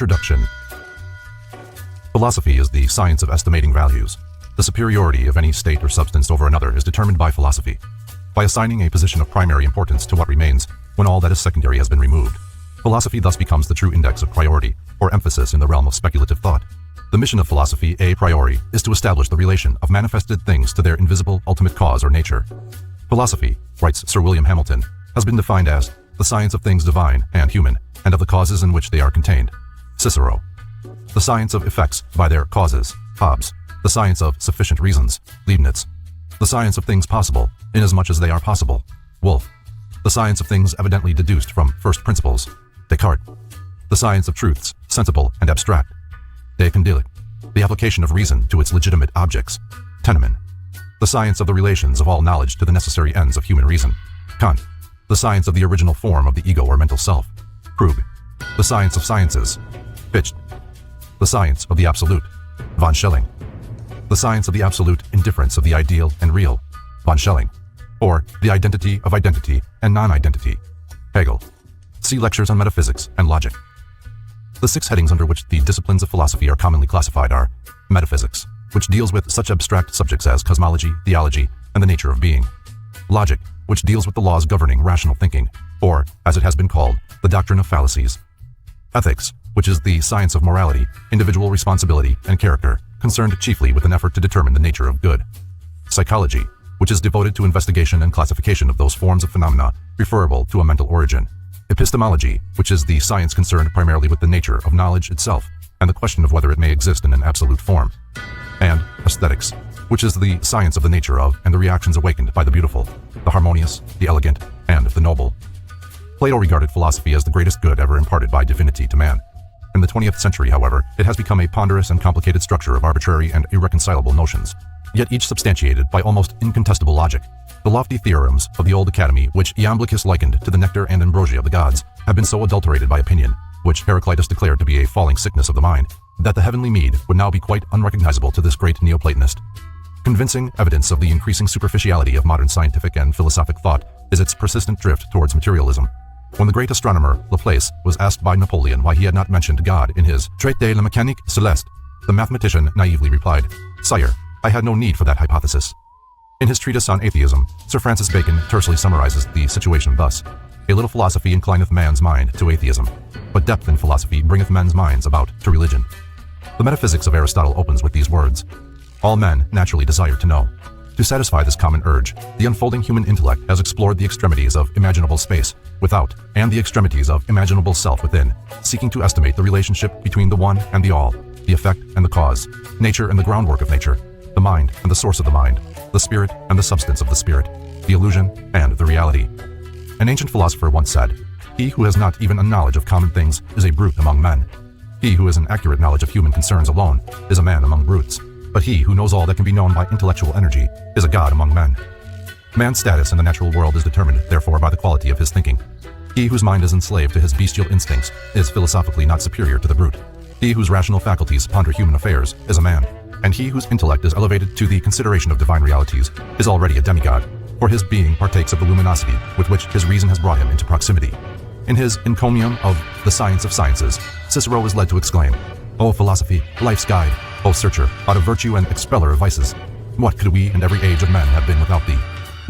Introduction. Philosophy is the science of estimating values. The superiority of any state or substance over another is determined by philosophy, by assigning a position of primary importance to what remains when all that is secondary has been removed. Philosophy thus becomes the true index of priority, or emphasis in the realm of speculative thought. The mission of philosophy, a priori, is to establish the relation of manifested things to their invisible ultimate cause or nature. Philosophy, writes Sir William Hamilton, has been defined as the science of things divine and human, and of the causes in which they are contained. Cicero. The science of effects by their causes. Hobbes. The science of sufficient reasons. Leibniz. The science of things possible, inasmuch as they are possible. Wolff. The science of things evidently deduced from first principles. Descartes. The science of truths, sensible and abstract. De Candilet. The application of reason to its legitimate objects. Tennemann. The science of the relations of all knowledge to the necessary ends of human reason. Kant. The science of the original form of the ego or mental self. Krug. The science of sciences. Fichte. The science of the absolute. Von Schelling. The science of the absolute indifference of the ideal and real. Von Schelling. Or the identity of identity and non-identity. Hegel. See lectures on metaphysics and logic. The 6 headings under which the disciplines of philosophy are commonly classified are: metaphysics, which deals with such abstract subjects as cosmology, theology, and the nature of being; logic, which deals with the laws governing rational thinking, or, as it has been called, the doctrine of fallacies; ethics, which is the science of morality, individual responsibility, and character, concerned chiefly with an effort to determine the nature of good; psychology, which is devoted to investigation and classification of those forms of phenomena referable to a mental origin; epistemology, which is the science concerned primarily with the nature of knowledge itself and the question of whether it may exist in an absolute form; and aesthetics, which is the science of the nature of and the reactions awakened by the beautiful, the harmonious, the elegant, and the noble. Plato regarded philosophy as the greatest good ever imparted by divinity to man. In the 20th century, however, it has become a ponderous and complicated structure of arbitrary and irreconcilable notions, yet each substantiated by almost incontestable logic. The lofty theorems of the old academy, which Iamblichus likened to the nectar and ambrosia of the gods, have been so adulterated by opinion, which Heraclitus declared to be a falling sickness of the mind, that the heavenly mead would now be quite unrecognizable to this great Neoplatonist. Convincing evidence of the increasing superficiality of modern scientific and philosophic thought is its persistent drift towards materialism. When the great astronomer Laplace was asked by Napoleon why he had not mentioned God in his Traité de la Mécanique Céleste, the mathematician naively replied, "Sire, I had no need for that hypothesis." In his treatise on atheism, Sir Francis Bacon tersely summarizes the situation thus: "A little philosophy inclineth man's mind to atheism, but depth in philosophy bringeth men's minds about to religion." The metaphysics of Aristotle opens with these words: "All men naturally desire to know." To satisfy this common urge, the unfolding human intellect has explored the extremities of imaginable space without and the extremities of imaginable self within, seeking to estimate the relationship between the one and the all, the effect and the cause, nature and the groundwork of nature, the mind and the source of the mind, the spirit and the substance of the spirit, the illusion and the reality. An ancient philosopher once said, "He who has not even a knowledge of common things is a brute among men. He who has an accurate knowledge of human concerns alone is a man among brutes. But he who knows all that can be known by intellectual energy is a god among men." Man's status in the natural world is determined, therefore, by the quality of his thinking. He whose mind is enslaved to his bestial instincts is philosophically not superior to the brute. He whose rational faculties ponder human affairs is a man, and he whose intellect is elevated to the consideration of divine realities is already a demigod, for his being partakes of the luminosity with which his reason has brought him into proximity. In his encomium of the science of sciences, Cicero is led to exclaim, "O philosophy, life's guide, O searcher, out of virtue and expeller of vices, what could we in every age of men have been without thee?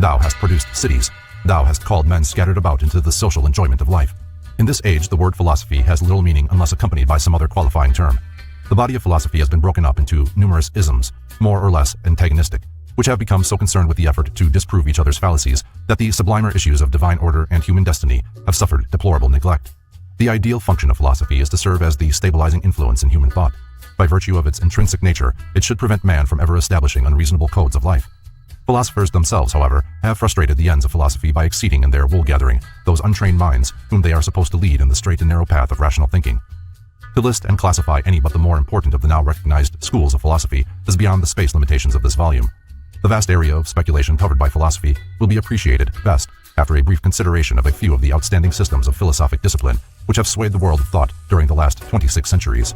Thou hast produced cities, thou hast called men scattered about into the social enjoyment of life." In this age, the word philosophy has little meaning unless accompanied by some other qualifying term. The body of philosophy has been broken up into numerous isms, more or less antagonistic, which have become so concerned with the effort to disprove each other's fallacies that the sublimer issues of divine order and human destiny have suffered deplorable neglect. The ideal function of philosophy is to serve as the stabilizing influence in human thought. By virtue of its intrinsic nature, it should prevent man from ever establishing unreasonable codes of life. Philosophers themselves, however, have frustrated the ends of philosophy by exceeding in their wool-gathering those untrained minds whom they are supposed to lead in the straight and narrow path of rational thinking. To list and classify any but the more important of the now recognized schools of philosophy is beyond the space limitations of this volume. The vast area of speculation covered by philosophy will be appreciated best after a brief consideration of a few of the outstanding systems of philosophic discipline which have swayed the world of thought during the last 26 centuries.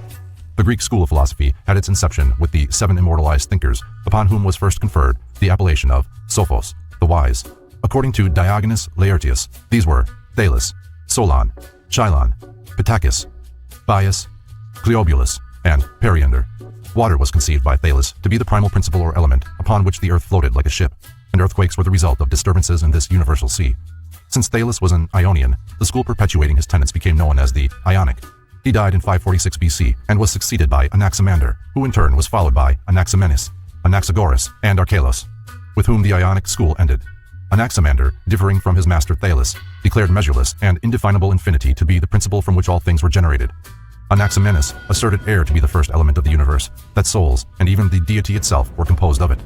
The Greek school of philosophy had its inception with the 7 immortalized thinkers upon whom was first conferred the appellation of Sophos, the wise. According to Diogenes Laertius, these were Thales, Solon, Chilon, Pittacus, Bias, Cleobulus, and Periander. Water was conceived by Thales to be the primal principle or element upon which the earth floated like a ship, and earthquakes were the result of disturbances in this universal sea. Since Thales was an Ionian, the school perpetuating his tenets became known as the Ionic. He died in 546 BC and was succeeded by Anaximander, who in turn was followed by Anaximenes, Anaxagoras, and Archelaus, with whom the Ionic school ended. Anaximander, differing from his master Thales, declared measureless and indefinable infinity to be the principle from which all things were generated. Anaximenes asserted air to be the first element of the universe, that souls, and even the deity itself, were composed of it.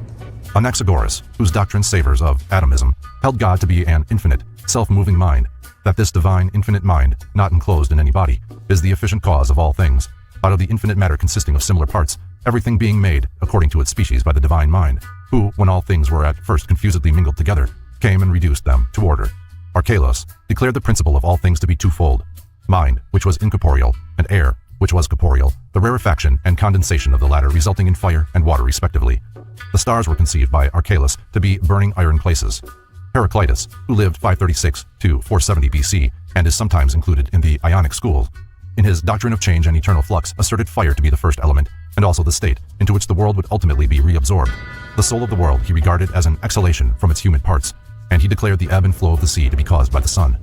Anaxagoras, whose doctrine savors of atomism, held God to be an infinite, self-moving mind, that this divine infinite mind, not enclosed in any body, is the efficient cause of all things, out of the infinite matter consisting of similar parts, everything being made according to its species by the divine mind, who, when all things were at first confusedly mingled together, came and reduced them to order. Archelaus declared the principle of all things to be twofold: mind, which was incorporeal, and air, which was corporeal, the rarefaction and condensation of the latter resulting in fire and water respectively. The stars were conceived by Archelaus to be burning iron places. Heraclitus, who lived 536 to 470 BC and is sometimes included in the Ionic school, in his doctrine of change and eternal flux, asserted fire to be the first element and also the state into which the world would ultimately be reabsorbed. The soul of the world he regarded as an exhalation from its humid parts, and he declared the ebb and flow of the sea to be caused by the sun.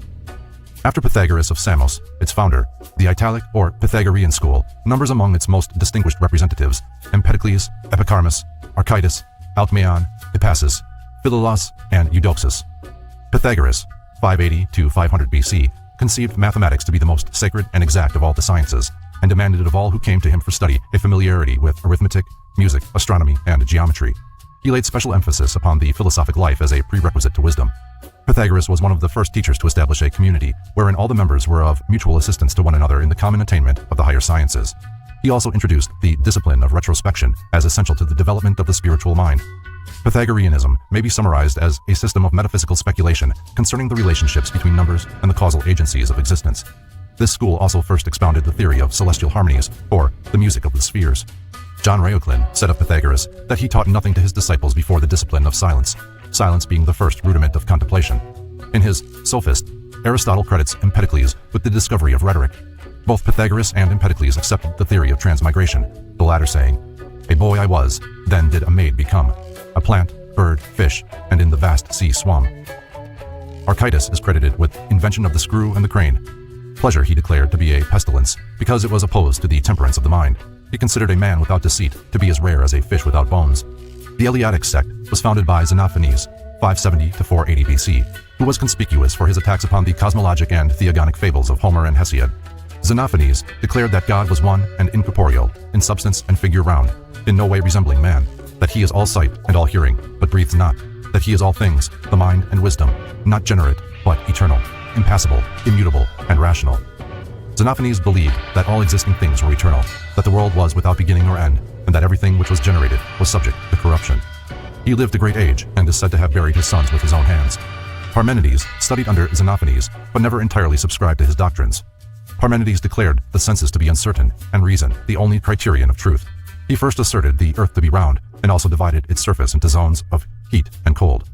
After Pythagoras of Samos, its founder, the Italic or Pythagorean school numbers among its most distinguished representatives Empedocles, Epicharmus, Archytas, Alcmaeon, Hippasus, Philolaus, and Eudoxus. Pythagoras, 580 to 500 BC, conceived mathematics to be the most sacred and exact of all the sciences, and demanded of all who came to him for study a familiarity with arithmetic, music, astronomy, and geometry. He laid special emphasis upon the philosophic life as a prerequisite to wisdom. Pythagoras was one of the first teachers to establish a community wherein all the members were of mutual assistance to one another in the common attainment of the higher sciences. He also introduced the discipline of retrospection as essential to the development of the spiritual mind. Pythagoreanism may be summarized as a system of metaphysical speculation concerning the relationships between numbers and the causal agencies of existence. This school also first expounded the theory of celestial harmonies, or the music of the spheres. John Reuchlin said of Pythagoras that he taught nothing to his disciples before the discipline of silence, silence being the first rudiment of contemplation. In his Sophist, Aristotle credits Empedocles with the discovery of rhetoric. Both Pythagoras and Empedocles accepted the theory of transmigration, the latter saying, "A boy I was, then did a maid become, a plant, bird, fish, and in the vast sea swum." Archytas is credited with invention of the screw and the crane. Pleasure he declared to be a pestilence, because it was opposed to the temperance of the mind. He considered a man without deceit to be as rare as a fish without bones. The Eleatic sect was founded by Xenophanes, 570 to 480 BC, who was conspicuous for his attacks upon the cosmologic and theogonic fables of Homer and Hesiod. Xenophanes declared that God was one and incorporeal, in substance and figure round, in no way resembling man, that he is all sight and all hearing, but breathes not, that he is all things, the mind and wisdom, not generate, but eternal, impassible, immutable, and rational. Xenophanes believed that all existing things were eternal, that the world was without beginning or end, and that everything which was generated was subject to corruption. He lived a great age and is said to have buried his sons with his own hands. Parmenides studied under Xenophanes, but never entirely subscribed to his doctrines. Parmenides declared the senses to be uncertain, and reason the only criterion of truth. He first asserted the earth to be round, and also divided its surface into zones of heat and cold.